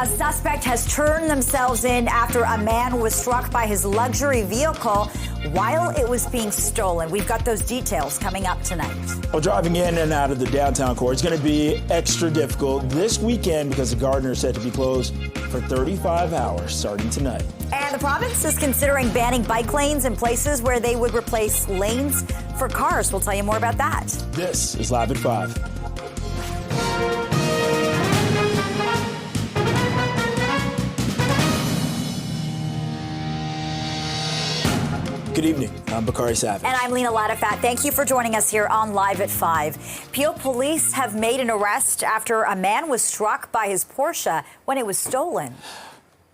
A suspect has turned themselves in after a man was struck by his luxury vehicle while it was being stolen. We've got those details coming up tonight. Well, driving in and out of the downtown core is going to be extra difficult this weekend because the Gardiner is set to be closed for 35 hours starting tonight. And the province is considering banning bike lanes in places where they would replace lanes for cars. We'll tell you more about that. This is Live at 5. Good evening. I'm Bakari Savage. And I'm Lena Latifat. Thank you for joining us here on Live at 5. Peel police have made an arrest after a man was struck by his Porsche when it was stolen.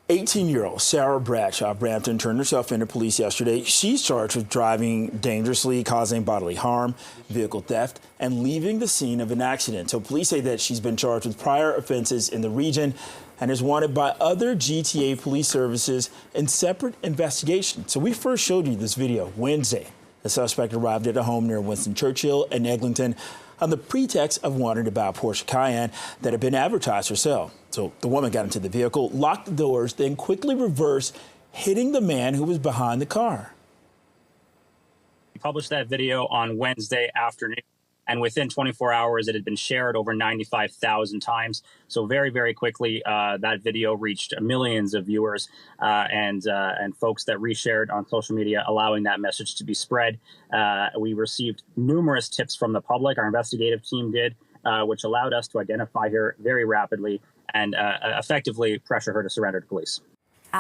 18-year-old Sarah Bradshaw of Brampton turned herself into police yesterday. She's charged with driving dangerously, causing bodily harm, vehicle theft, and leaving the scene of an accident. So police say that she's been charged with prior offenses in the region and is wanted by other GTA police services in separate investigations. So we first showed you this video Wednesday. The suspect arrived at a home near Winston Churchill and Eglinton on the pretext of wanting to buy a Porsche Cayenne that had been advertised for sale. So the woman got into the vehicle, locked the doors, then quickly reversed, hitting the man who was behind the car. We published that video on Wednesday afternoon, and within 24 hours, it had been shared over 95,000 times. So very, very quickly, that video reached millions of viewers and folks that reshared on social media, allowing that message to be spread. We received numerous tips from the public. Our investigative team did, which allowed us to identify her very rapidly and effectively pressure her to surrender to police.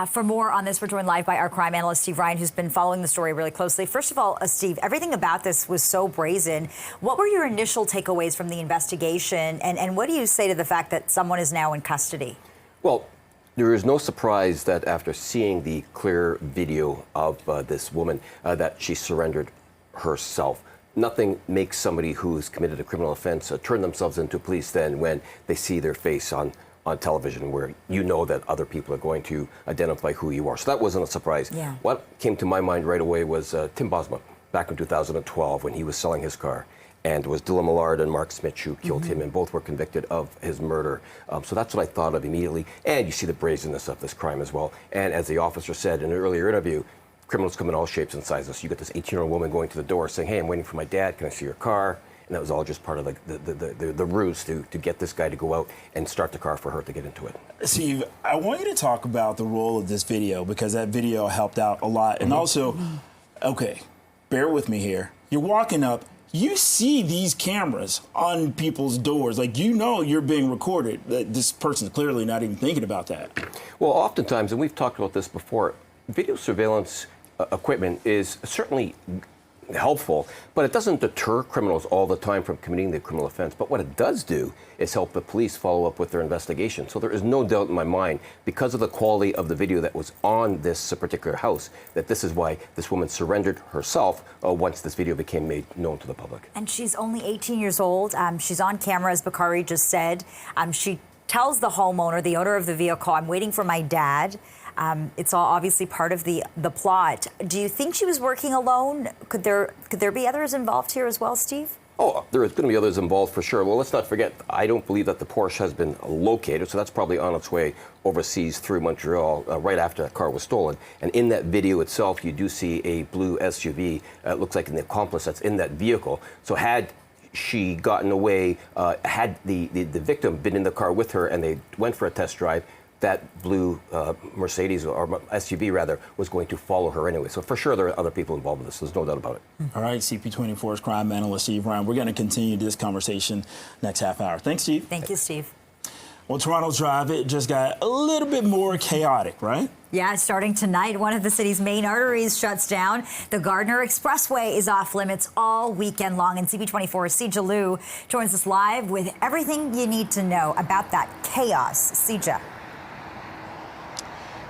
For more on this, we're joined live by our crime analyst, Steve Ryan, who's been following the story really closely. First of all, Steve, everything about this was so brazen. What were your initial takeaways from the investigation? And what do you say to the fact that someone is now in custody? Well, there is no surprise that after seeing the clear video of this woman, that she surrendered herself. Nothing makes somebody who's committed a criminal offense turn themselves into police than when they see their face on television, where you know that other people are going to identify who you are. So that wasn't a surprise. Yeah. What came to my mind right away was Tim Bosma back in 2012 when he was selling his car. And it was Dylan Millard and Mark Smith who killed him, and both were convicted of his murder. So that's what I thought of immediately. And you see the brazenness of this crime as well. And as the officer said in an earlier interview, criminals come in all shapes and sizes. You get this 18-year-old woman going to the door saying, "Hey, I'm waiting for my dad. Can I see your car?" And that was all just part of the ruse to get this guy to go out and start the car for her to get into it. Steve, I want you to talk about the role of this video because that video helped out a lot. And also, okay, bear with me here. You're walking up. You see these cameras on people's doors. Like, you know you're being recorded. This person's clearly not even thinking about that. Well, oftentimes, and we've talked about this before, video surveillance equipment is certainly helpful, but it doesn't deter criminals all the time from committing the criminal offense. But what it does do is help the police follow up with their investigation. So there is no doubt in my mind, because of the quality of the video that was on this particular house, that this is why this woman surrendered herself once this video became made known to the public. And she's only 18 years old. She's on camera, as Bakari just said. She tells the homeowner, the owner of the vehicle, "I'm waiting for my dad." It's all obviously part of the plot. Do you think she was working alone? Could there be others involved here as well, Steve? Oh, there is going to be others involved for sure. Well, let's not forget, I don't believe that the Porsche has been located, so that's probably on its way overseas through Montreal right after that car was stolen. And in that video itself, you do see a blue SUV. It looks like an accomplice that's in that vehicle. So had she gotten away, had the victim been in the car with her and they went for a test drive, that blue Mercedes, or SUV rather, was going to follow her anyway. So for sure there are other people involved in this. There's no doubt about it. All right, CP24's crime analyst Steve Ryan. We're going to continue this conversation next half hour. Thanks, Steve. Thank you, Steve. Well, Toronto's drive, it just got a little bit more chaotic, right? Yeah, starting tonight, one of the city's main arteries shuts down. The Gardiner Expressway is off limits all weekend long. And CP24's Sija Liu joins us live with everything you need to know about that chaos. Sija.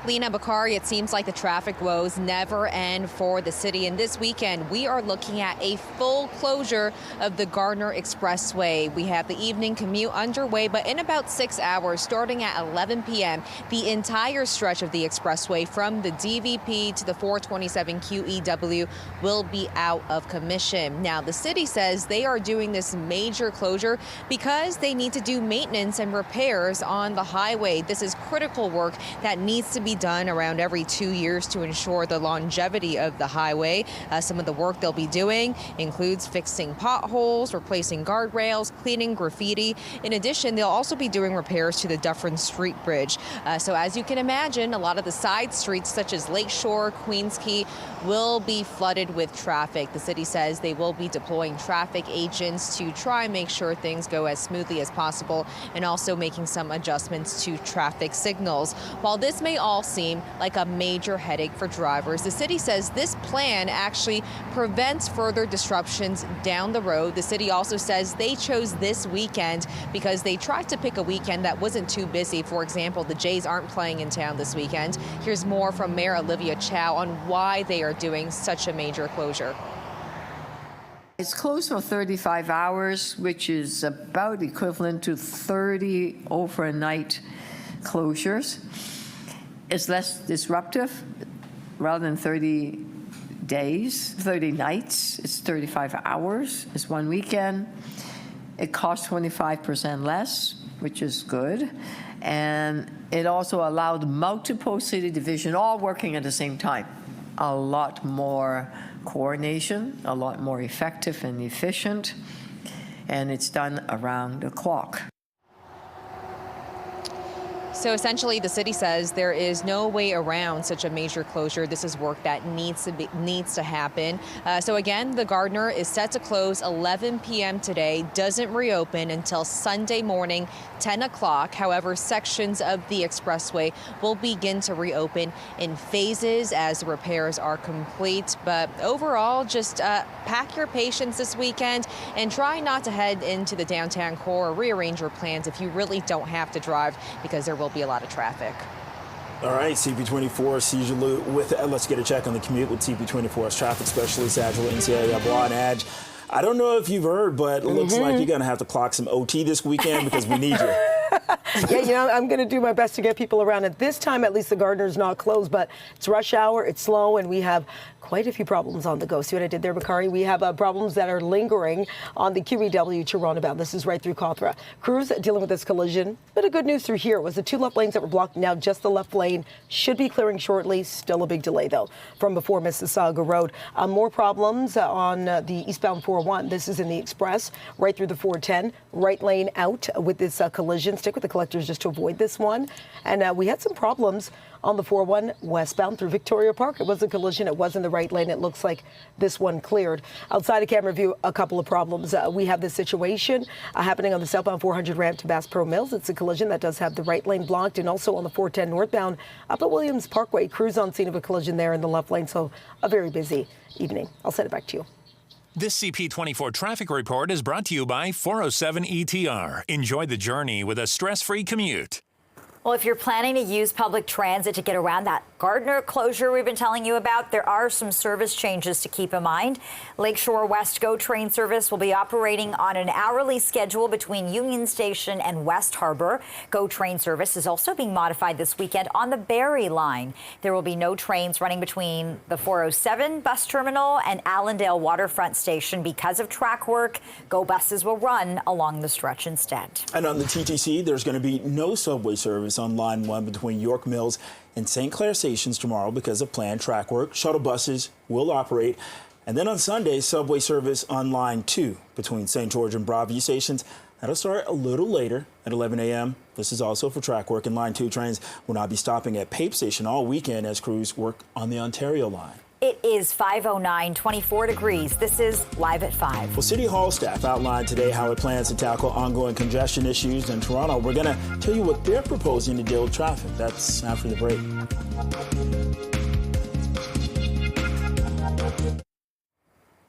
Lena, Bakari, it seems like the traffic woes never end for the city. And this weekend, we are looking at a full closure of the Gardiner Expressway. We have the evening commute underway, but in about 6 hours, starting at 11 p.m., the entire stretch of the expressway from the DVP to the 427 QEW will be out of commission. Now, the city says they are doing this major closure because they need to do maintenance and repairs on the highway. This is critical work that needs to be done around every 2 years to ensure the longevity of the highway. Some of the work they'll be doing includes fixing potholes, replacing guardrails, cleaning graffiti. In addition, they'll also be doing repairs to the Dufferin Street Bridge. So as you can imagine, a lot of the side streets such as Lakeshore, Queens Quay will be flooded with traffic. The city says they will be deploying traffic agents to try and make sure things go as smoothly as possible, and also making some adjustments to traffic signals. While this may all seem like a major headache for drivers, the city says this plan actually prevents further disruptions down the road. The city also says they chose this weekend because they tried to pick a weekend that wasn't too busy. For example, the Jays aren't playing in town this weekend. Here's more from Mayor Olivia Chow on why they are doing such a major closure. It's closed for 35 hours, which is about equivalent to 30 overnight closures. It's less disruptive. Rather than 30 days, 30 nights, it's 35 hours. It's one weekend. It costs 25% less, which is good. And it also allowed multiple city divisions all working at the same time. A lot more coordination, a lot more effective and efficient, and it's done around the clock. So essentially, the city says there is no way around such a major closure. This is work that needs to happen. So again, the Gardiner is set to close 11 p.m. today, doesn't reopen until Sunday morning, 10 o'clock. However, sections of the expressway will begin to reopen in phases as the repairs are complete. But overall, just pack your patience this weekend and try not to head into the downtown core or rearrange your plans if you really don't have to drive, because there will be a lot of traffic. All right, CP24 sees you with let's get a check on the commute with CP24's traffic specialist, Angela Adj. I don't know if you've heard, but it looks like you're going to have to clock some OT this weekend because we need you. Yeah, you know, I'm going to do my best to get people around. At this time, at least the Gardiner's not closed, but it's rush hour, it's slow, and we have quite a few problems on the go. See what I did there, Bakari? We have problems that are lingering on the QEW Toronto bound. This is right through Cawthra. Crews dealing with this collision. Bit of good news through here was the two left lanes that were blocked. Now just the left lane should be clearing shortly. Still a big delay, though, from before Mississauga Road. More problems on the eastbound 401. This is in the Express, right through the 410. Right lane out with this collision. Stick with the collectors just to avoid this one. And we had some problems on the 401 westbound through Victoria Park. It was a collision. It was in the right lane. It looks like this one cleared. Outside of camera view, a couple of problems. We have this situation happening on the southbound 400 ramp to Bass Pro Mills. It's a collision that does have the right lane blocked, and also on the 410 northbound up at Williams Parkway. Crews on scene of a collision there in the left lane, so a very busy evening. I'll send it back to you. This CP24 traffic report is brought to you by 407 ETR. Enjoy the journey with a stress-free commute. Well, if you're planning to use public transit to get around that Gardiner closure we've been telling you about, there are some service changes to keep in mind. Lakeshore West GO train service will be operating on an hourly schedule between Union Station and West Harbour. GO train service is also being modified this weekend on the Barrie line. There will be no trains running between the 407 bus terminal and Allendale Waterfront Station because of track work. GO buses will run along the stretch instead. And on the TTC, there's going to be no subway service on Line 1 between York Mills and St. Clair stations tomorrow because of planned track work. Shuttle buses will operate. And then on Sunday, subway service on Line 2 between St. George and Broadview stations. That'll start a little later at 11 a.m. This is also for track work, and Line 2 trains will not be stopping at Pape Station all weekend as crews work on the Ontario line. It is 5:09, 24 degrees. This is Live at 5. Well, City Hall staff outlined today how it plans to tackle ongoing congestion issues in Toronto. We're going to tell you what they're proposing to deal with traffic. That's after the break.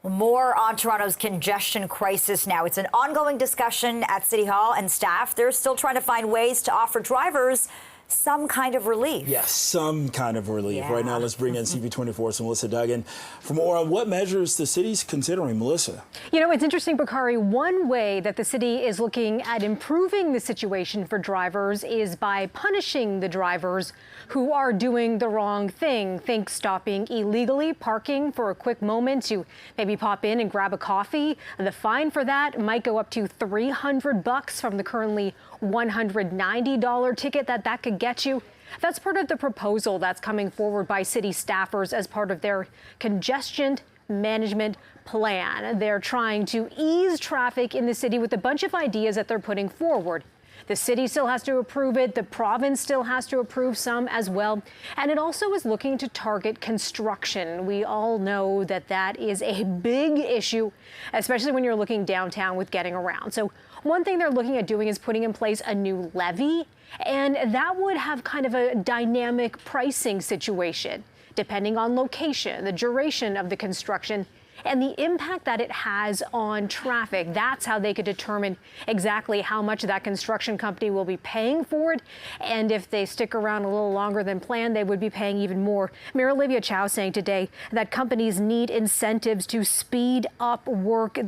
More on Toronto's congestion crisis now. It's an ongoing discussion at City Hall, and staff, they're still trying to find ways to offer drivers some kind of relief. Yes, some kind of relief. Yeah. Right now, let's bring in CP24's Melissa Duggan for more on what measures the city's considering. Melissa. You know, it's interesting, Bakari. One way that the city is looking at improving the situation for drivers is by punishing the drivers who are doing the wrong thing. Think stopping illegally, parking for a quick moment to maybe pop in and grab a coffee. The fine for that might go up to $300 from the currently $190 ticket that could get you. That's part of the proposal that's coming forward by city staffers as part of their congestion management plan. They're trying to ease traffic in the city with a bunch of ideas that they're putting forward. The city still has to approve it. The province still has to approve some as well. And it also is looking to target construction. We all know that that is a big issue, especially when you're looking downtown with getting around. So one thing they're looking at doing is putting in place a new levy, and that would have kind of a dynamic pricing situation, depending on location, the duration of the construction, and the impact that it has on traffic. That's how they could determine exactly how much that construction company will be paying for it. And if they stick around a little longer than planned, they would be paying even more. Mayor Olivia Chow saying today that companies need incentives to speed up work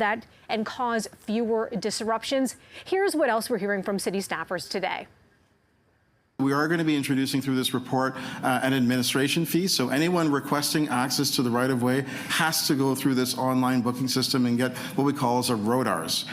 and cause fewer disruptions. Here's what else we're hearing from city staffers today. We are going to be introducing through this report an administration fee. So anyone requesting access to the right-of-way has to go through this online booking system and get what we call as a RODARS.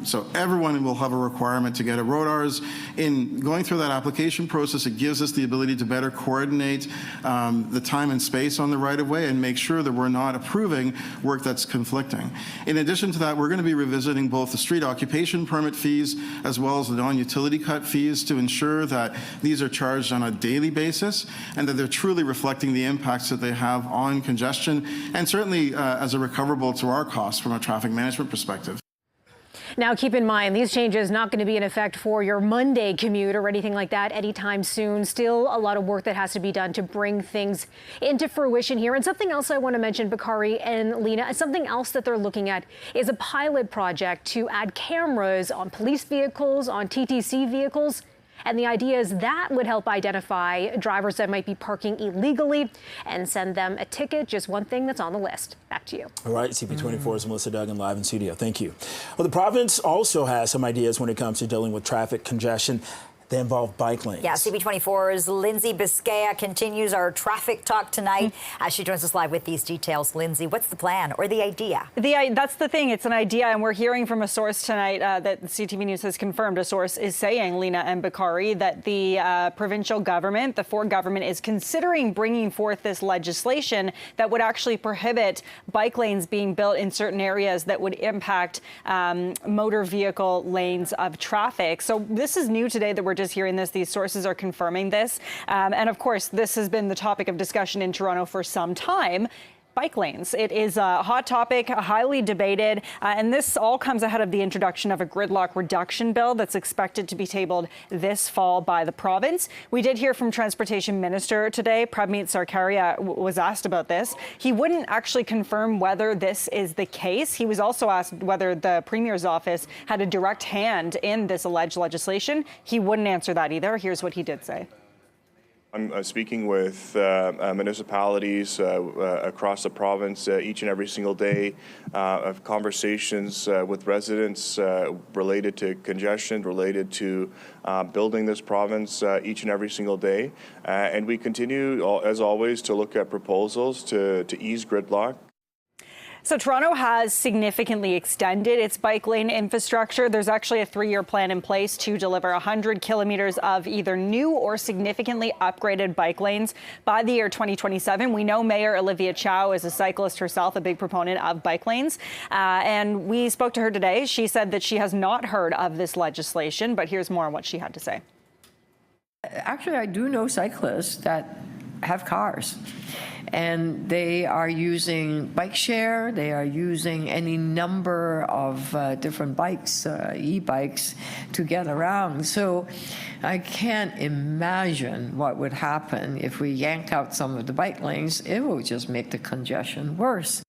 So everyone will have a requirement to get a RODARS. In going through that application process, it gives us the ability to better coordinate the time and space on the right-of-way and make sure that we're not approving work that's conflicting. In addition to that, we're going to be revisiting both the street occupation permit fees as well as the non-utility cut fees to ensure that these are charged on a daily basis and that they're truly reflecting the impacts that they have on congestion and certainly as a recoverable to our costs from a traffic management perspective. Now, keep in mind, these changes not going to be in effect for your Monday commute or anything like that anytime soon. Still a lot of work that has to be done to bring things into fruition here. And something else I want to mention, Bakari and Lena, something else that they're looking at is a pilot project to add cameras on police vehicles, on TTC vehicles. And the idea is that would help identify drivers that might be parking illegally and send them a ticket. Just one thing that's on the list. Back to you. All right, CP24's Melissa Duggan live in studio. Thank you. Well, the province also has some ideas when it comes to dealing with traffic congestion. They involve bike lanes. Yeah, CP24's Lindsay Biscaya continues our traffic talk tonight as she joins us live with these details. Lindsay, what's the plan or the idea? That's the thing. It's an idea, and we're hearing from a source tonight that CTV News has confirmed. A source is saying, Lena and Bakari, that the provincial government, the Ford government, is considering bringing forth this legislation that would actually prohibit bike lanes being built in certain areas that would impact motor vehicle lanes of traffic. So this is new today that we're just hearing this. These sources are confirming this. And of course, this has been the topic of discussion in Toronto for some time. Bike lanes. It is a hot topic, highly debated, and this all comes ahead of the introduction of a gridlock reduction bill that's expected to be tabled this fall by the province. We did hear from Transportation Minister today. Prabmeet Sarkaria was asked about this. He wouldn't actually confirm whether this is the case. He was also asked whether the Premier's office had a direct hand in this alleged legislation. He wouldn't answer that either. Here's what he did say. I'm speaking with municipalities across the province each and every single day, of conversations with residents related to congestion, related to building this province each and every single day. And we continue, as always, to look at proposals to ease gridlock. So Toronto has significantly extended its bike lane infrastructure. There's actually a 3-year plan in place to deliver 100 kilometers of either new or significantly upgraded bike lanes by the year 2027. We know Mayor Olivia Chow is a cyclist herself, a big proponent of bike lanes. And we spoke to her today. She said that she has not heard of this legislation, but here's more on what she had to say. Actually, I do know cyclists that have cars. And they are using bike share, they are using any number of different bikes, e-bikes, to get around. So I can't imagine what would happen if we yank out some of the bike lanes. It will just make the congestion worse.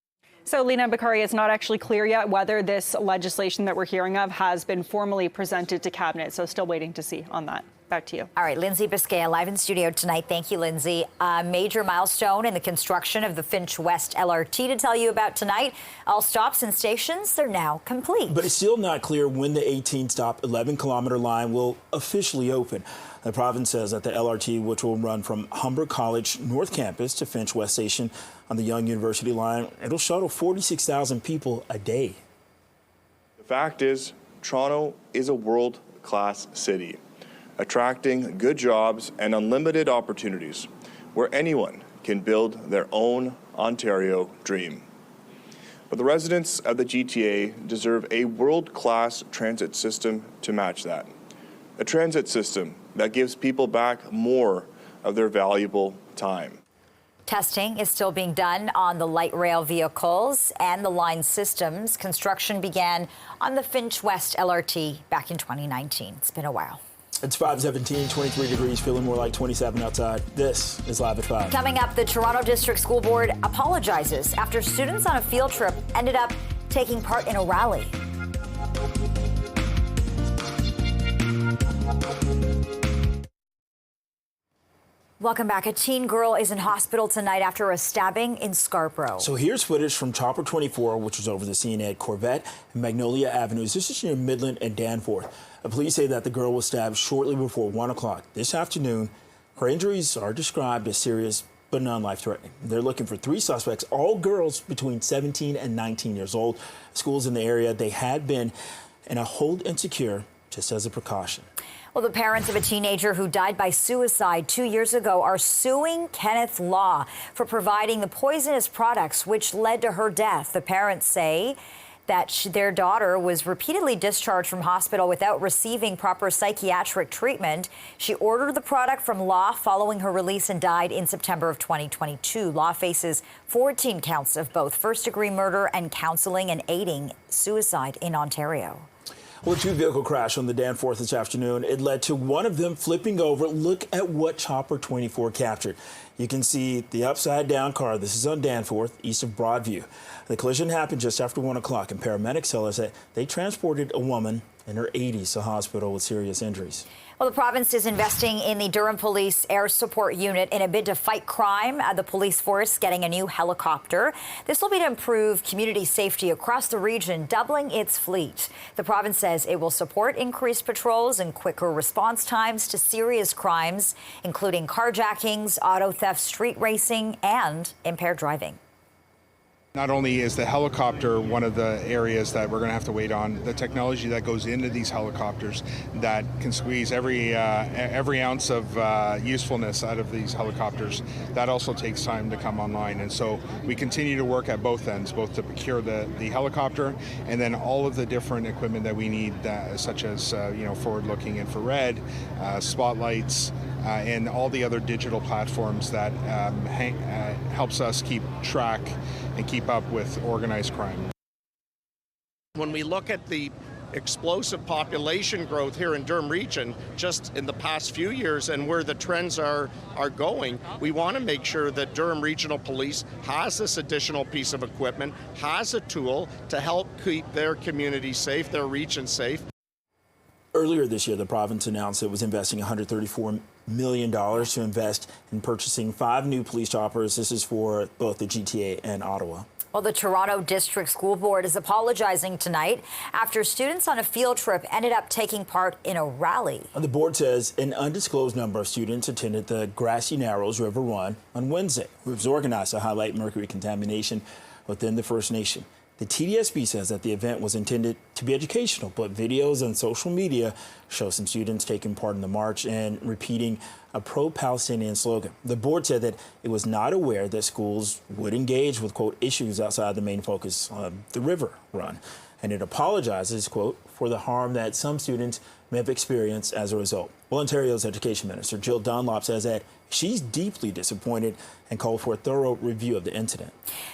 So, Lena and Bakari, it's not actually clear yet whether this legislation that we're hearing of has been formally presented to Cabinet, so still waiting to see on that. Back to you. All right, Lindsay Biscaya live in studio tonight. Thank you, Lindsay. A major milestone in the construction of the Finch West LRT to tell you about tonight. All stops and stations, they're now complete. But it's still not clear when the 18-stop, 11-kilometer line will officially open. The province says that the LRT, which will run from Humber College North Campus to Finch West Station on the Young University line, it'll shuttle 46,000 people a day. The fact is, Toronto is a world-class city, attracting good jobs and unlimited opportunities where anyone can build their own Ontario dream. But the residents of the GTA deserve a world-class transit system to match that. A transit system that gives people back more of their valuable time. Testing is still being done on the light rail vehicles and the line systems. Construction began on the Finch West LRT back in 2019. It's been a while. It's 5:17, 23 degrees, feeling more like 27 outside. This is Live at 5. Coming up, the Toronto District School Board apologizes after students on a field trip ended up taking part in a rally. Welcome back. A teen girl is in hospital tonight after a stabbing in Scarborough. So here's footage from Chopper 24, which was over the scene at Corvette and Magnolia Avenues. This is near Midland and Danforth. The police say that the girl was stabbed shortly before 1 o'clock this afternoon. Her injuries are described as serious but non-life-threatening. They're looking for 3 suspects, all girls between 17 and 19 years old. Schools in the area, they had been in a hold and secure just as a precaution. Well, the parents of a teenager who died by suicide 2 years ago are suing Kenneth Law for providing the poisonous products which led to her death. The parents say that their daughter was repeatedly discharged from hospital without receiving proper psychiatric treatment. She ordered the product from Law following her release and died in September of 2022. Law faces 14 counts of both first-degree murder and counseling and aiding suicide in Ontario. Well, a 2-vehicle crash on the Danforth this afternoon. It led to one of them flipping over. Look at what Chopper 24 captured. You can see the upside-down car. This is on Danforth, east of Broadview. The collision happened just after 1 o'clock, and paramedics tell us that they transported a woman in her 80s to hospital with serious injuries. Well, the province is investing in the Durham Police Air Support Unit in a bid to fight crime. The police force getting a new helicopter. This will be to improve community safety across the region, doubling its fleet. The province says it will support increased patrols and quicker response times to serious crimes, including carjackings, auto theft, street racing, and impaired driving. Not only is the helicopter one of the areas that we're going to have to wait on, the technology that goes into these helicopters that can squeeze every ounce of usefulness out of these helicopters, that also takes time to come online. And so we continue to work at both ends, both to procure the helicopter and then all of the different equipment that we need, such as forward-looking infrared, spotlights, and all the other digital platforms that helps us keep track and keep up with organized crime. When we look at the explosive population growth here in Durham Region just in the past few years and where the trends are going, we want to make sure that Durham Regional Police has this additional piece of equipment, has a tool to help keep their community safe, their region safe. Earlier this year, the province announced it was investing $134 million to invest in purchasing 5 new police choppers. This is for both the GTA and Ottawa. Well, the Toronto District School Board is apologizing tonight after students on a field trip ended up taking part in a rally. The board says an undisclosed number of students attended the Grassy Narrows River Run on Wednesday. It was organized to highlight mercury contamination within the First Nation. The TDSB says that the event was intended to be educational, but videos on social media show some students taking part in the march and repeating a pro-Palestinian slogan. The board said that it was not aware that schools would engage with, quote, issues outside the main focus of the river run. And it apologizes, quote, for the harm that some students may have experienced as a result. Well, Ontario's Education Minister Jill Dunlop says that she's deeply disappointed and called for a thorough review of the incident.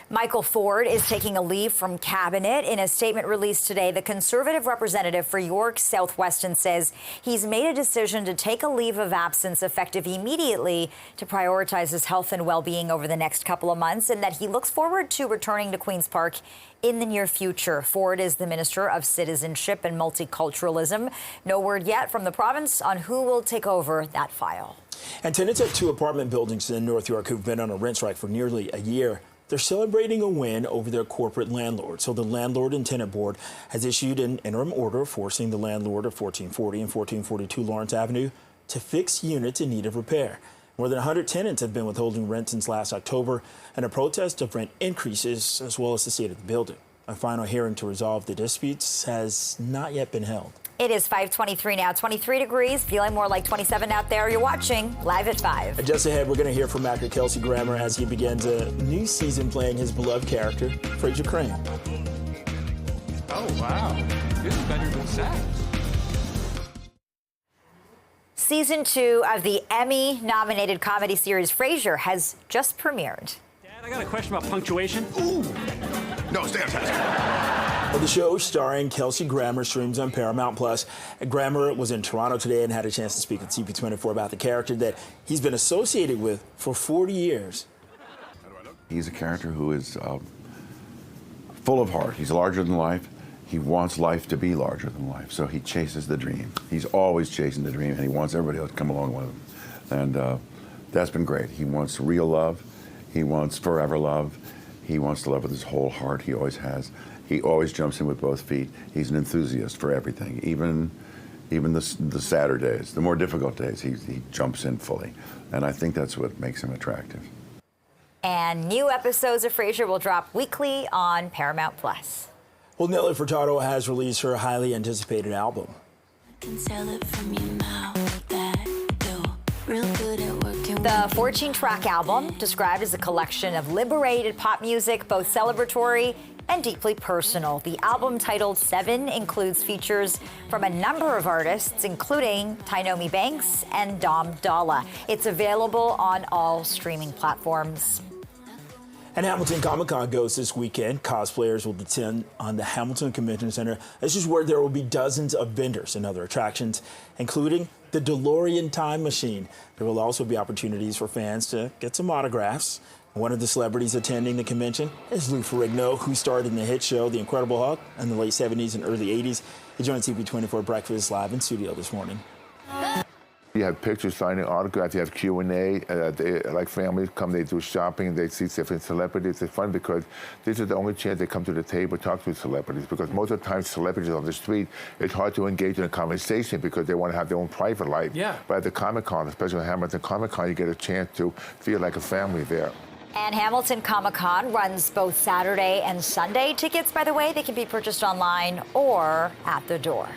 Michael Ford is taking a leave from cabinet. In a statement released today, the Conservative representative for York South-Weston says he's made a decision to take a leave of absence effective immediately to prioritize his health and well-being over the next couple of months, and that he looks forward to returning to Queen's Park in the near future. Ford is the Minister of Citizenship and Multiculturalism. No word yet from the province on who will take over that file. And tenants at 2 apartment buildings in North York who've been on a rent strike for nearly a year, they're celebrating a win over their corporate landlord. So the Landlord and Tenant Board has issued an interim order forcing the landlord of 1440 and 1442 Lawrence Avenue to fix units in need of repair. More than 100 tenants have been withholding rent since last October, and a protest of rent increases as well as the state of the building. A final hearing to resolve the disputes has not yet been held. It is 5:23 now, 23 degrees, feeling more like 27 out there. You're watching Live at 5. And just ahead, we're going to hear from actor Kelsey Grammer as he begins a new season playing his beloved character, Fraser Crane. Oh, wow. This is better than Sept. Season 2 of the Emmy-nominated comedy series Frasier has just premiered. Dad, I got a question about punctuation. Ooh. No, stay on task. Well, the show starring Kelsey Grammer streams on Paramount+. Grammer was in Toronto today and had a chance to speak with CP24 about the character that he's been associated with for 40 years. He's a character who is full of heart. He's larger than life. He wants life to be larger than life, so he chases the dream. He's always chasing the dream, and he wants everybody else to come along with him. And that's been great. He wants real love. He wants forever love. He wants to love with his whole heart. He always has. He always jumps in with both feet. He's an enthusiast for everything, even the sadder days, the more difficult days. He jumps in fully, and I think that's what makes him attractive. And new episodes of Frasier will drop weekly on Paramount+. Well, Nelly Furtado has released her highly anticipated album. The 14-track album, described as a collection of liberated pop music, both celebratory and deeply personal. The album, titled 7, includes features from a number of artists, including Tynomi Banks and Dom Dolla. It's available on all streaming platforms. And Hamilton Comic-Con goes this weekend. Cosplayers will descend on the Hamilton Convention Center. This is where there will be dozens of vendors and other attractions, including the DeLorean Time Machine. There will also be opportunities for fans to get some autographs. One of the celebrities attending the convention is Lou Ferrigno, who starred in the hit show The Incredible Hulk in the late 70s and early 80s. He joined CP24 Breakfast live in studio this morning. You have pictures, signing autographs, you have Q&A, like families come, they do shopping, they see different celebrities. It's fun because this is the only chance they come to the table, talk to celebrities, because most of the time celebrities on the street, it's hard to engage in a conversation because they want to have their own private life. Yeah. But at the Comic-Con, especially at Hamilton Comic-Con, you get a chance to feel like a family there. And Hamilton Comic-Con runs both Saturday and Sunday. Tickets, by the way, they can be purchased online or at the door.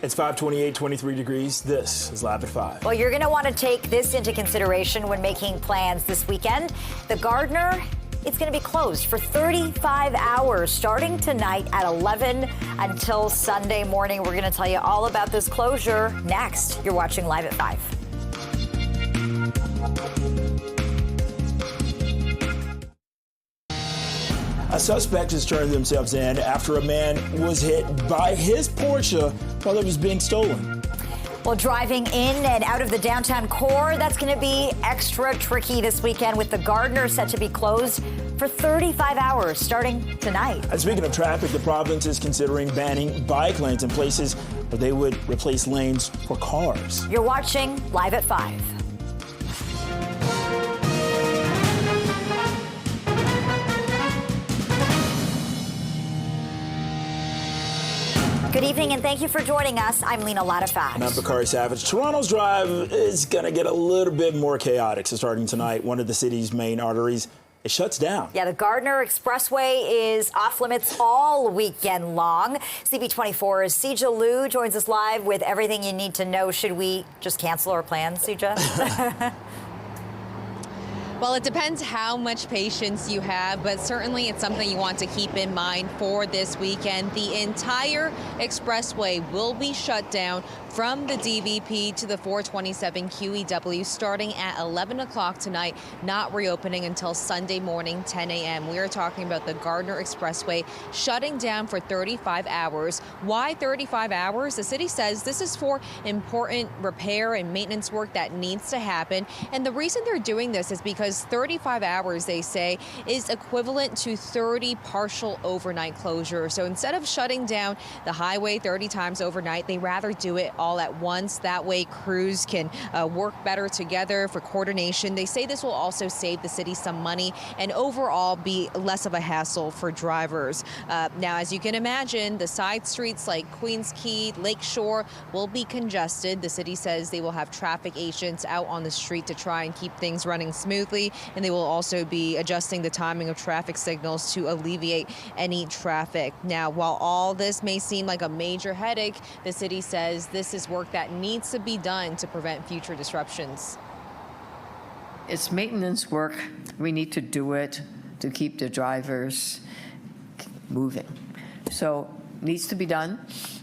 It's 5:28, 23 degrees. This is Live at 5. Well, you're going to want to take this into consideration when making plans this weekend. The Gardiner, it's going to be closed for 35 hours starting tonight at 11 until Sunday morning. We're going to tell you all about this closure next. You're watching Live at 5. A suspect has turned themselves in after a man was hit by his Porsche while it was being stolen. Well, driving in and out of the downtown core, that's going to be extra tricky this weekend with the Gardiner set to be closed for 35 hours starting tonight. And speaking of traffic, the province is considering banning bike lanes in places where they would replace lanes for cars. You're watching Live at 5. Good evening, and thank you for joining us. I'm Lena Latafat. And I'm Bakari Savage. Toronto's drive is going to get a little bit more chaotic. So starting tonight, one of the city's main arteries, it shuts down. Yeah, the Gardiner Expressway is off limits all weekend long. CP24's Sija Liu joins us live with everything you need to know. Should we just cancel our plans, Sija? Well, it depends how much patience you have, but certainly it's something you want to keep in mind for this weekend. The entire expressway will be shut down from the DVP to the 427 QEW starting at 11 o'clock tonight, not reopening until Sunday morning, 10 a.m. We are talking about the Gardiner Expressway shutting down for 35 hours. Why 35 hours? The city says this is for important repair and maintenance work that needs to happen. And the reason they're doing this is because because 35 hours, they say, is equivalent to 30 partial overnight closures. So instead of shutting down the highway 30 times overnight, they rather do it all at once. That way crews can work better together for coordination. They say this will also save the city some money and overall be less of a hassle for drivers. Now, as you can imagine, the side streets like Queens Quay, Lakeshore will be congested. The city says they will have traffic agents out on the street to try and keep things running smoothly, and they will also be adjusting the timing of traffic signals to alleviate any traffic. Now, while all this may seem like a major headache, the city says this is work that needs to be done to prevent future disruptions. It's maintenance work. We need to do it to keep the drivers moving. So needs to be done.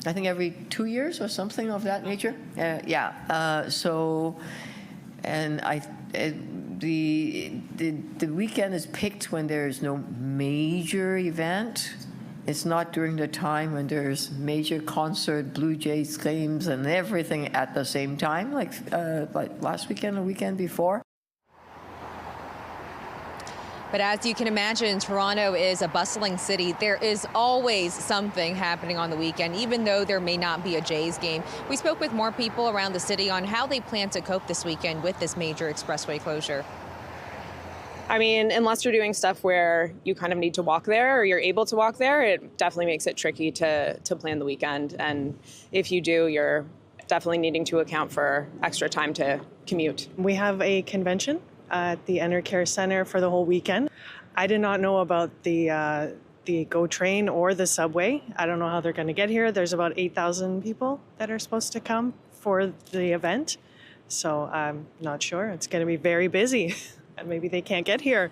I think every 2 years or something of that nature. The weekend is picked when there is no major event. It's not during the time when there's major concert, Blue Jays games, and everything at the same time, like last weekend or weekend before. But as you can imagine, Toronto is a bustling city. There is always something happening on the weekend, even though there may not be a Jays game. We spoke with more people around the city on how they plan to cope this weekend with this major expressway closure. I mean, unless you're doing stuff where you kind of need to walk there or you're able to walk there, it definitely makes it tricky to plan the weekend. And if you do, you're definitely needing to account for extra time to commute. We have a convention at the Enercare Center for the whole weekend. I did not know about the GO train or the subway. I don't know how they're going to get here. There's about 8,000 people that are supposed to come for the event. So I'm not sure. It's going to be very busy. And maybe they can't get here.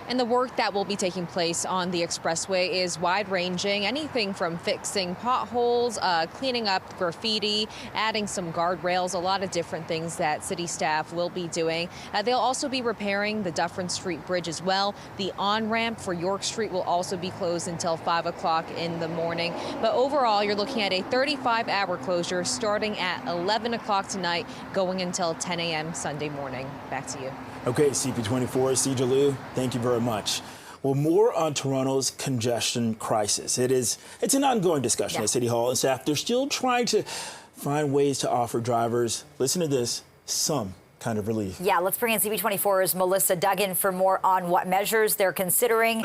And the work that will be taking place on the expressway is wide-ranging, anything from fixing potholes, cleaning up graffiti, adding some guardrails, a lot of different things that city staff will be doing. They'll also be repairing the Dufferin Street Bridge as well. The on-ramp for York Street will also be closed until 5 o'clock in the morning. But overall, you're looking at a 35-hour closure starting at 11 o'clock tonight, going until 10 a.m. Sunday morning. Back to you. Okay, CP24, Sijalu, thank you very much. Well, more on Toronto's congestion crisis. It's an ongoing discussion at City Hall and staff. They're still trying to find ways to offer drivers, listen to this, some kind of relief. Yeah, let's bring in CP24's Melissa Duggan for more on what measures they're considering.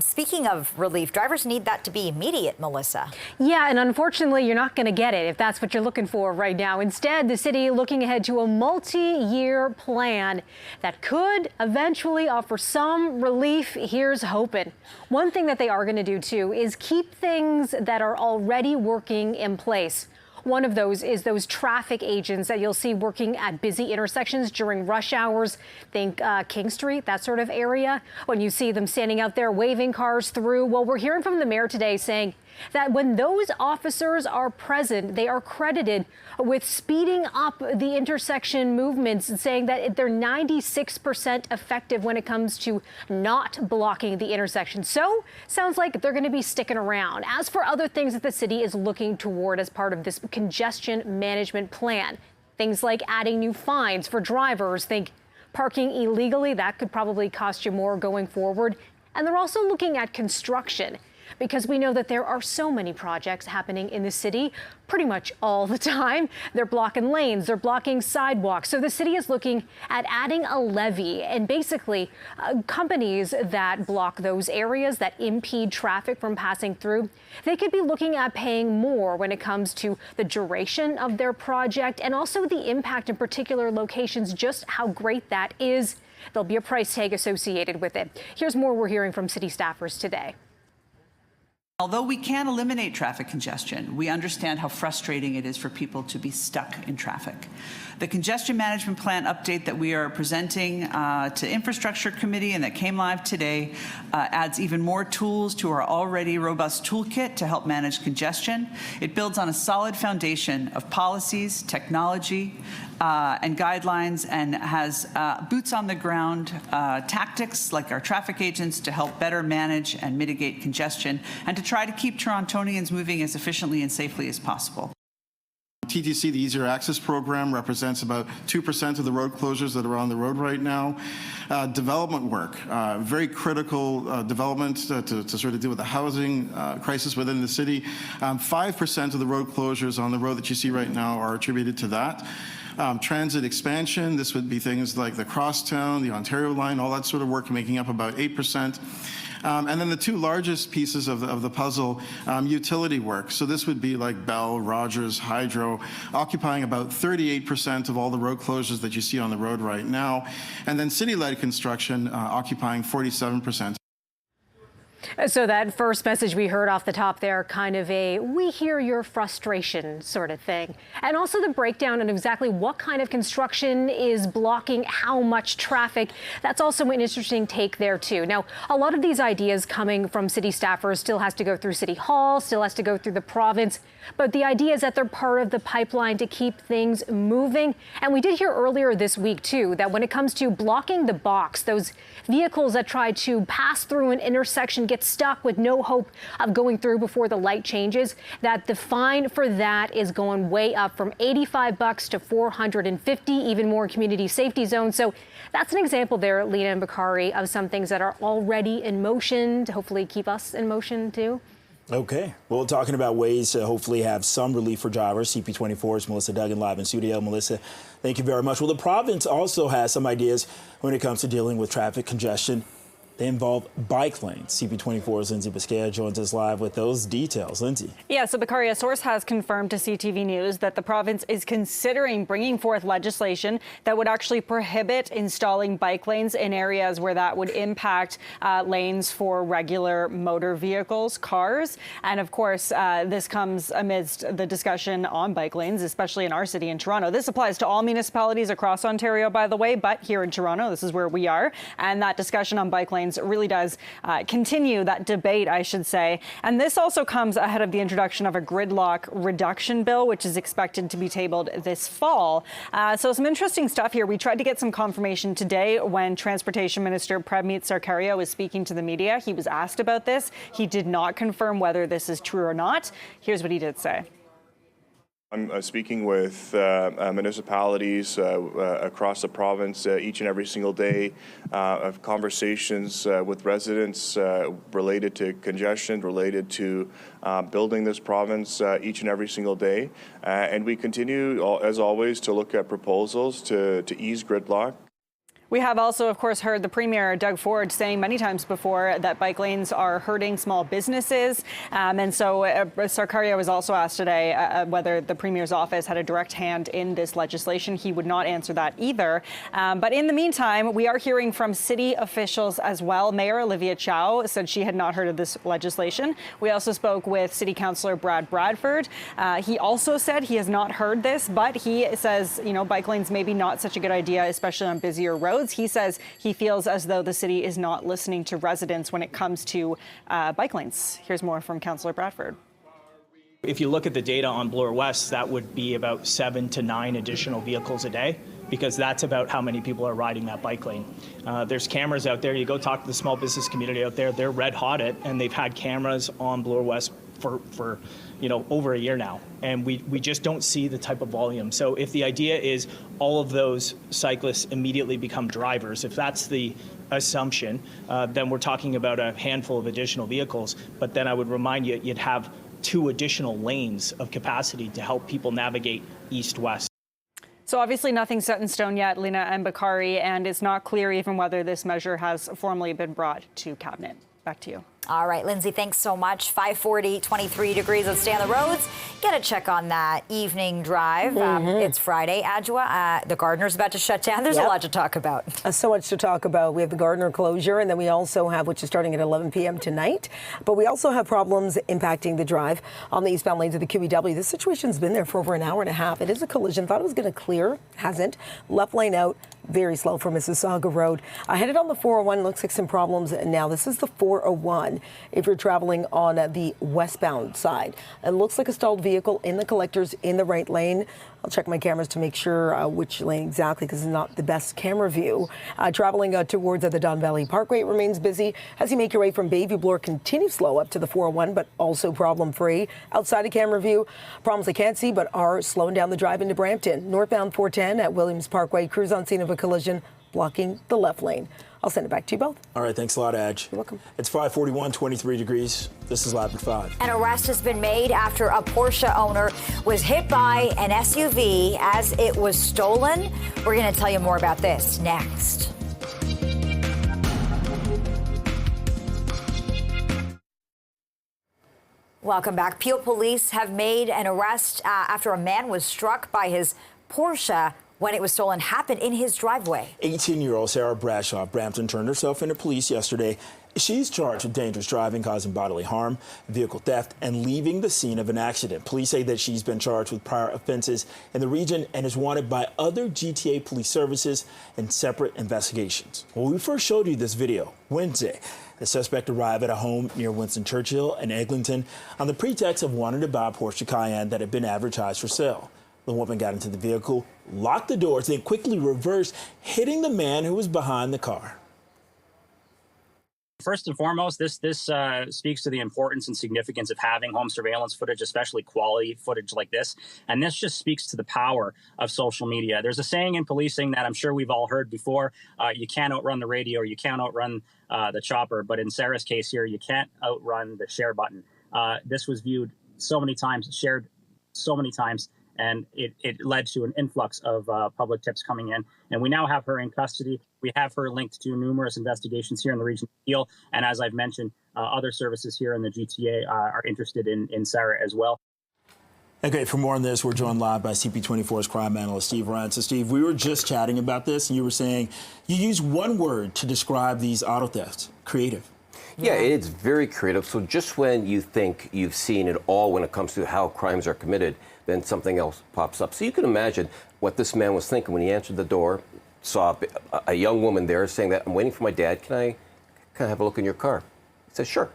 Speaking of relief, drivers need that to be immediate, Melissa. Yeah, and unfortunately, you're not going to get it if that's what you're looking for right now. Instead, the city looking ahead to a multi-year plan that could eventually offer some relief. Here's hoping. One thing that they are going to do, too, is keep things that are already working in place. One of those is those traffic agents that you'll see working at busy intersections during rush hours. Think King Street, that sort of area. When you see them standing out there waving cars through. Well, we're hearing from the mayor today saying that when those officers are present, they are credited with speeding up the intersection movements and saying that they're 96% effective when it comes to not blocking the intersection. So sounds like they're going to be sticking around. As for other things that the city is looking toward as part of this congestion management plan, things like adding new fines for drivers, think parking illegally, that could probably cost you more going forward. And they're also looking at construction, because we know that there are so many projects happening in the city pretty much all the time. They're blocking lanes, they're blocking sidewalks. So the city is looking at adding a levy, and basically companies that block those areas that impede traffic from passing through, they could be looking at paying more when it comes to the duration of their project and also the impact in particular locations, just how great that is. There'll be a price tag associated with it. Here's more we're hearing from city staffers today. Although we can't eliminate traffic congestion, we understand how frustrating it is for people to be stuck in traffic. The congestion management plan update that we are presenting to Infrastructure Committee and that came live today adds even more tools to our already robust toolkit to help manage congestion. It builds on a solid foundation of policies, technology, and guidelines, and has boots on the ground tactics like our traffic agents to help better manage and mitigate congestion and to try to keep Torontonians moving as efficiently and safely as possible. TTC, the Easier Access Program, represents about 2% of the road closures that are on the road right now. Development work, very critical development to sort of deal with the housing crisis within the city. 5% of the road closures on the road that you see right now are attributed to that. Transit expansion, this would be things like the Crosstown, the Ontario line, all that sort of work making up about 8%. And then the two largest pieces of the puzzle, utility work. So this would be like Bell, Rogers, Hydro, occupying about 38% of all the road closures that you see on the road right now. And then city-led construction occupying 47%. So that first message we heard off the top there, kind of a we hear your frustration sort of thing. And also the breakdown on exactly what kind of construction is blocking how much traffic. That's also an interesting take there too. Now, a lot of these ideas coming from city staffers still has to go through City Hall, still has to go through the province. But the idea is that they're part of the pipeline to keep things moving. And we did hear earlier this week, too, that when it comes to blocking the box, those vehicles that try to pass through an intersection get stuck with no hope of going through before the light changes, that the fine for that is going way up from $85 to $450, even more community safety zones. So that's an example there, Lena and Bakari, of some things that are already in motion to hopefully keep us in motion, too. Okay. Well, talking about ways to hopefully have some relief for drivers, CP24's Melissa Duggan live in studio. Melissa, thank you very much. Well, the province also has some ideas when it comes to dealing with traffic congestion. They involve bike lanes. CP24's Lindsay Biscaya joins us live with those details. Lindsay. Yeah, so Bakari, a source has confirmed to CTV News that the province is considering bringing forth legislation that would actually prohibit installing bike lanes in areas where that would impact lanes for regular motor vehicles, cars. And of course, this comes amidst the discussion on bike lanes, especially in our city in Toronto. This applies to all municipalities across Ontario, by the way, but here in Toronto, this is where we are. And that discussion on bike lanes really does continue that debate, I should say. And this also comes ahead of the introduction of a gridlock reduction bill, which is expected to be tabled this fall. So some interesting stuff here. We tried to get some confirmation today when Transportation Minister Prabmeet Sarkaria was speaking to the media. He was asked about this. He did not confirm whether this is true or not. Here's what he did say. I'm speaking with municipalities across the province each and every single day of conversations with residents related to congestion, related to building this province each and every single day. And we continue, as always, to look at proposals to ease gridlock. We have also, of course, heard the Premier, Doug Ford, saying many times before that bike lanes are hurting small businesses. And so Sarkaria was also asked today whether the Premier's office had a direct hand in this legislation. He would not answer that either. But in the meantime, we are hearing from city officials as well. Mayor Olivia Chow said she had not heard of this legislation. We also spoke with City Councillor Brad Bradford. He also said he has not heard this, but he says, you know, bike lanes maybe not such a good idea, especially on busier roads. He says he feels as though the city is not listening to residents when it comes to bike lanes. Here's more from Councillor Bradford. If you look at the data on Bloor West, that would be about 7 to 9 additional vehicles a day, because that's about how many people are riding that bike lane. There's cameras out there. You go talk to the small business community out there. They're red hot it, and they've had cameras on Bloor West for over a year now, and we just don't see the type of volume. So if the idea is all of those cyclists immediately become drivers, if that's the assumption, then we're talking about a handful of additional vehicles. But then I would remind you, you'd have 2 additional lanes of capacity to help people navigate east-west. So obviously nothing set in stone yet, Lena and Bakari, and it's not clear even whether this measure has formally been brought to Cabinet. Back to you. All right, Lindsay, thanks so much. 540, 23 degrees. Let's stay on the roads. Get a check on that evening drive. It's Friday, Adjoa. The Gardiner's about to shut down. There's a lot to talk about. So much to talk about. We have the Gardiner closure, and then we also have, which is starting at 11 p.m. tonight. But we also have problems impacting the drive on the eastbound lanes of the QEW. This situation's been there for over an hour and a half. It is a collision. Thought it was going to clear. Hasn't. Left lane out. Very slow for Mississauga Road. Headed on the 401, looks like some problems now. This is the 401 if you're traveling on the westbound side. It looks like a stalled vehicle in the collectors in the right lane. I'll check my cameras to make sure which lane exactly, because it's not the best camera view. Traveling towards the Don Valley Parkway remains busy. As you make your way from Bayview, Bloor continues slow up to the 401, but also problem-free. Outside of camera view, problems I can't see but are slowing down the drive into Brampton. Northbound 410 at Williams Parkway, crews on scene of a collision blocking the left lane. I'll send it back to you both. All right, thanks a lot, Adge. You're welcome. It's 5:41, 23 degrees. This is Live at 5. An arrest has been made after a Porsche owner was hit by an SUV as it was stolen. We're going to tell you more about this next. Welcome back. Peel police have made an arrest after a man was struck by his Porsche when it was stolen. Happened in his driveway. 18-year-old Sarah Bradshaw of Brampton turned herself into police yesterday. She's charged with dangerous driving, causing bodily harm, vehicle theft, and leaving the scene of an accident. Police say that she's been charged with prior offenses in the region and is wanted by other GTA police services in separate investigations. Well, we first showed you this video Wednesday. The suspect arrived at a home near Winston Churchill and Eglinton on the pretext of wanting to buy a Porsche Cayenne that had been advertised for sale. The woman got into the vehicle, locked the doors, then quickly reversed, hitting the man who was behind the car. First and foremost, this speaks to the importance and significance of having home surveillance footage, especially quality footage like this. And this just speaks to the power of social media. There's a saying in policing that I'm sure we've all heard before. You can't outrun the radio or you can't outrun the chopper. But in Sarah's case here, you can't outrun the share button. This was viewed so many times, shared so many times, and it led to an influx of public tips coming in. And we now have her in custody. We have her linked to numerous investigations here in the region of Peel. And as I've mentioned, other services here in the GTA are interested in Sarah as well. Okay, for more on this, we're joined live by CP24's crime analyst, Steve Ryan. So, Steve, we were just chatting about this, and you were saying you use one word to describe these auto thefts: creative. Yeah, it's very creative. So just when you think you've seen it all when it comes to how crimes are committed, then something else pops up. So you can imagine what this man was thinking when he answered the door, saw a young woman there saying that, "I'm waiting for my dad. Can I have a look in your car?" He says, "Sure."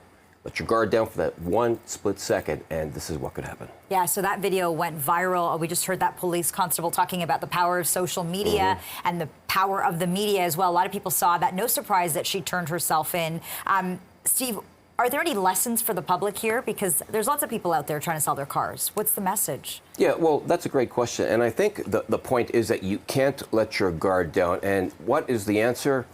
Let your guard down for that one split second, and this is what could happen. Yeah, so that video went viral. We just heard that police constable talking about the power of social media and the power of the media as well. A lot of people saw that. No surprise that she turned herself in. Steve, are there any lessons for the public here? Because there's lots of people out there trying to sell their cars. What's the message? Yeah, well, that's a great question. And I think the point is that you can't let your guard down. And what is the answer?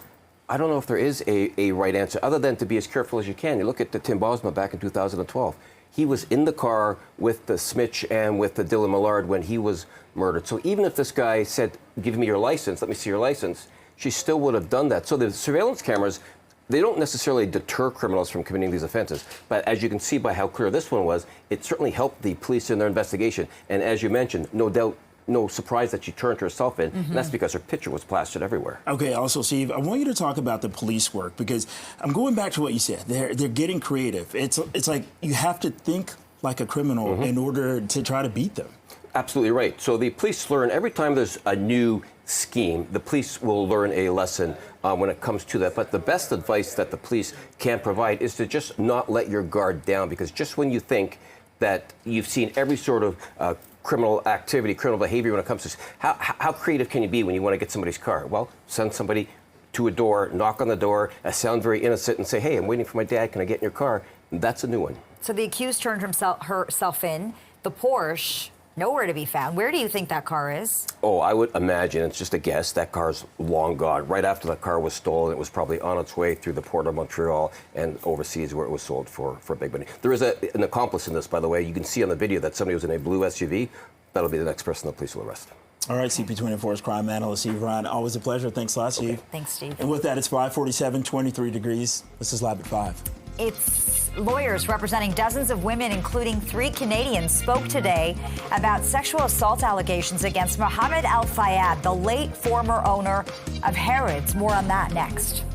I don't know if there is a right answer, other than to be as careful as you can. You look at the Tim Bosma back in 2012. He was in the car with the Smitch and with the Dylan Millard when he was murdered. So even if this guy said, "Give me your license, let me see your license," she still would have done that. So the surveillance cameras, they don't necessarily deter criminals from committing these offenses. But as you can see by how clear this one was, it certainly helped the police in their investigation. And as you mentioned, no doubt, no surprise that she turned herself in. And that's because her picture was plastered everywhere. Okay, also, Steve, I want you to talk about the police work, because I'm going back to what you said. They're getting creative. It's like you have to think like a criminal in order to try to beat them. Absolutely right. So the police learn every time there's a new scheme, the police will learn a lesson when it comes to that. But the best advice that the police can provide is to just not let your guard down, because just when you think that you've seen every sort of criminal activity, criminal behavior when it comes to how creative can you be when you want to get somebody's car? Well, send somebody to a door, knock on the door, sound very innocent and say, "Hey, I'm waiting for my dad. Can I get in your car?" And that's a new one. So the accused turned herself in. The Porsche, nowhere to be found. Where do you think that car is? Oh, I would imagine, it's just a guess, that car's long gone. Right after the car was stolen, it was probably on its way through the port of Montreal and overseas where it was sold for big money. There is an accomplice in this, by the way. You can see on the video that somebody was in a blue SUV. That'll be the next person the police will arrest. All right, CP24's crime analyst, Steve Ryan. Always a pleasure. Thanks a lot, Steve. Okay. Thanks, Steve. And with that, it's 5:47, 23 degrees. This is Live at 5. It's lawyers representing dozens of women, including 3 Canadians, spoke today about sexual assault allegations against Mohammed Al Fayed, the late former owner of Harrods. More on that next.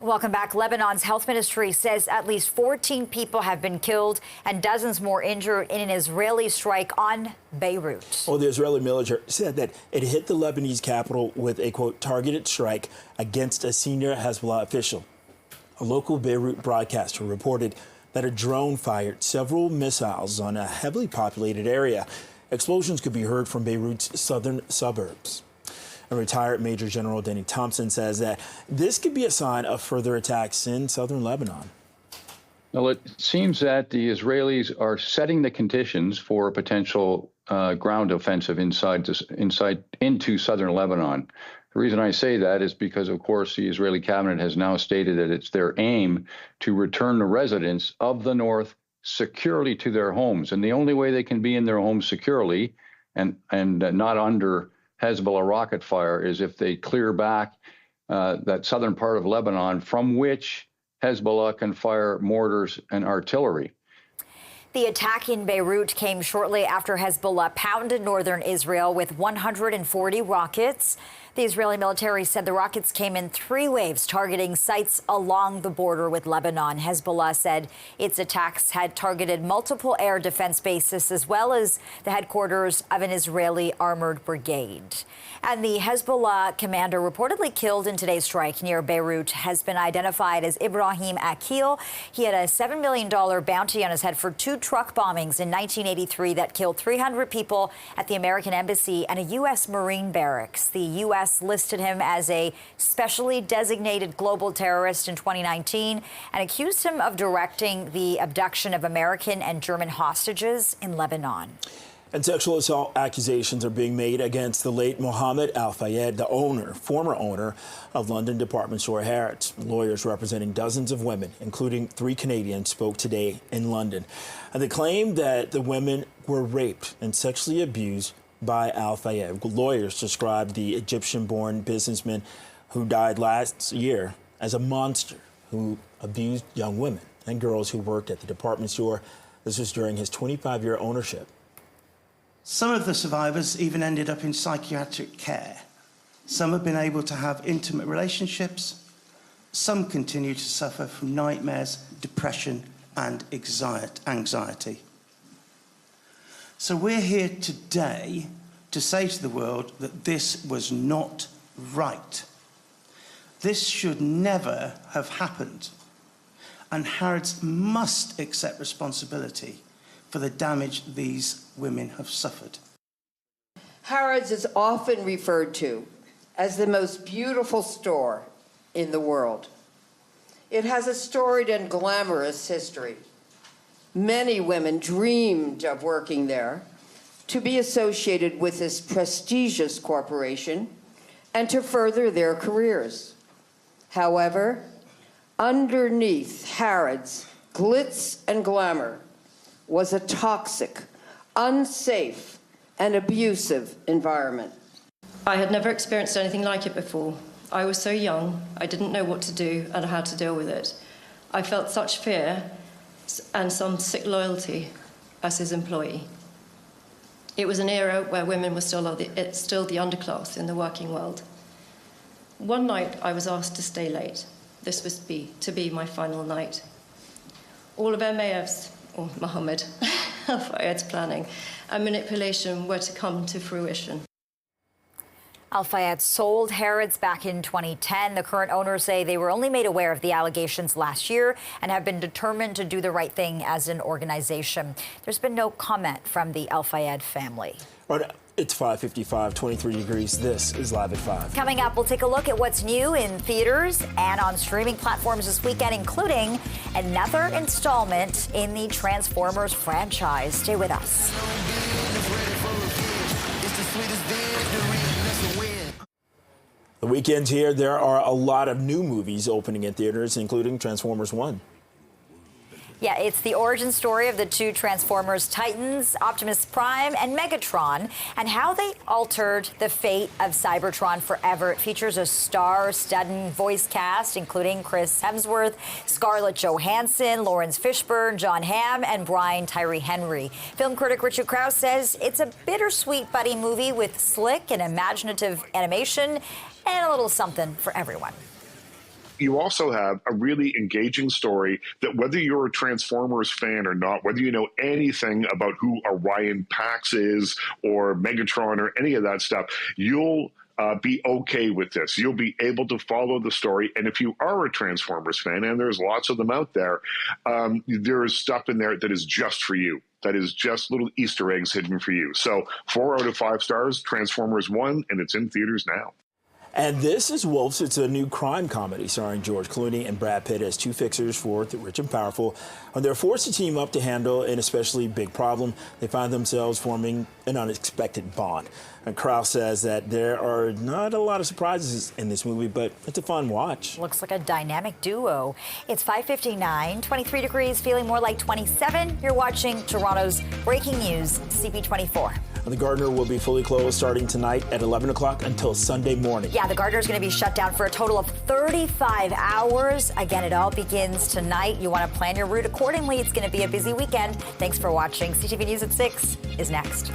Welcome back. Lebanon's health ministry says at least 14 people have been killed and dozens more injured in an Israeli strike on Beirut. Well, the Israeli military said that it hit the Lebanese capital with a, quote, targeted strike against a senior Hezbollah official. A local Beirut broadcaster reported that a drone fired several missiles on a heavily populated area. Explosions could be heard from Beirut's southern suburbs. A retired Major General Denny Thompson says that this could be a sign of further attacks in southern Lebanon. Well, it seems that the Israelis are setting the conditions for a potential ground offensive into southern Lebanon. The reason I say that is because, of course, the Israeli cabinet has now stated that it's their aim to return the residents of the north securely to their homes. And the only way they can be in their homes securely and not under Hezbollah rocket fire is if they clear back that southern part of Lebanon from which Hezbollah can fire mortars and artillery. The attack in Beirut came shortly after Hezbollah pounded northern Israel with 140 rockets. The Israeli military said the rockets came in 3 waves, targeting sites along the border with Lebanon. Hezbollah said its attacks had targeted multiple air defense bases as well as the headquarters of an Israeli armored brigade. And the Hezbollah commander reportedly killed in today's strike near Beirut has been identified as Ibrahim Akil. He had a $7 million bounty on his head for 2 truck bombings in 1983 that killed 300 people at the American Embassy and a U.S. Marine barracks. The U.S. listed him as a specially designated global terrorist in 2019 and accused him of directing the abduction of American and German hostages in Lebanon. And sexual assault accusations are being made against the late Mohammed Al-Fayed, the former owner of London department store Harrods. Lawyers representing dozens of women, including 3 Canadians, spoke today in London. And they claimed that the women were raped and sexually abused by Al-Fayed. Lawyers described the Egyptian-born businessman who died last year as a monster who abused young women and girls who worked at the department store. This was during his 25-year ownership. Some of the survivors even ended up in psychiatric care. Some have been able to have intimate relationships. Some continue to suffer from nightmares, depression, and anxiety. So we're here today to say to the world that this was not right. This should never have happened. And Harrods must accept responsibility for the damage these women have suffered. Harrods is often referred to as the most beautiful store in the world. It has a storied and glamorous history. Many women dreamed of working there, to be associated with this prestigious corporation, and to further their careers. However, underneath Harrods' glitz and glamour was a toxic, unsafe, and abusive environment. I had never experienced anything like it before. I was so young, I didn't know what to do and how to deal with it. I felt such fear and some sick loyalty as his employee. It was an era where women were still the underclass in the working world. One night I was asked to stay late. This was to be my final night. All of Mayev's, or Mohammed Al-Fayed's planning and manipulation were to come to fruition. Al-Fayed sold Harrods back in 2010. The current owners say they were only made aware of the allegations last year and have been determined to do the right thing as an organization. There's been no comment from the Al-Fayed family. Right, it's 5:55, 23 degrees. This is Live at 5. Coming up, we'll take a look at what's new in theaters and on streaming platforms this weekend, including another installment in the Transformers franchise. Stay with us. The weekend's here. There are a lot of new movies opening in theaters, including Transformers 1. Yeah, it's the origin story of the 2 Transformers Titans, Optimus Prime and Megatron, and how they altered the fate of Cybertron forever. It features a star-studded voice cast, including Chris Hemsworth, Scarlett Johansson, Lawrence Fishburne, John Hamm, and Brian Tyree Henry. Film critic Richard Krause says it's a bittersweet buddy movie with slick and imaginative animation and a little something for everyone. You also have a really engaging story that whether you're a Transformers fan or not, whether you know anything about who Orion Pax is or Megatron or any of that stuff, you'll be okay with this. You'll be able to follow the story. And if you are a Transformers fan, and there's lots of them out there, there is stuff in there that is just for you. That is just little Easter eggs hidden for you. So 4 out of 5 stars, Transformers 1, and it's in theaters now. And this is Wolves. It's a new crime comedy starring George Clooney and Brad Pitt as two fixers for the rich and powerful. When they're forced to team up to handle an especially big problem, they find themselves forming an unexpected bond. And Krause says that there are not a lot of surprises in this movie, but it's a fun watch. Looks like a dynamic duo. It's 5:59, 23 degrees, feeling more like 27. You're watching Toronto's breaking news, CP24. And the Gardiner will be fully closed starting tonight at 11 o'clock until Sunday morning. Yeah, the Gardiner is going to be shut down for a total of 35 hours. Again, it all begins tonight. You want to plan your route accordingly. It's going to be a busy weekend. Thanks for watching. CTV News at 6 is next.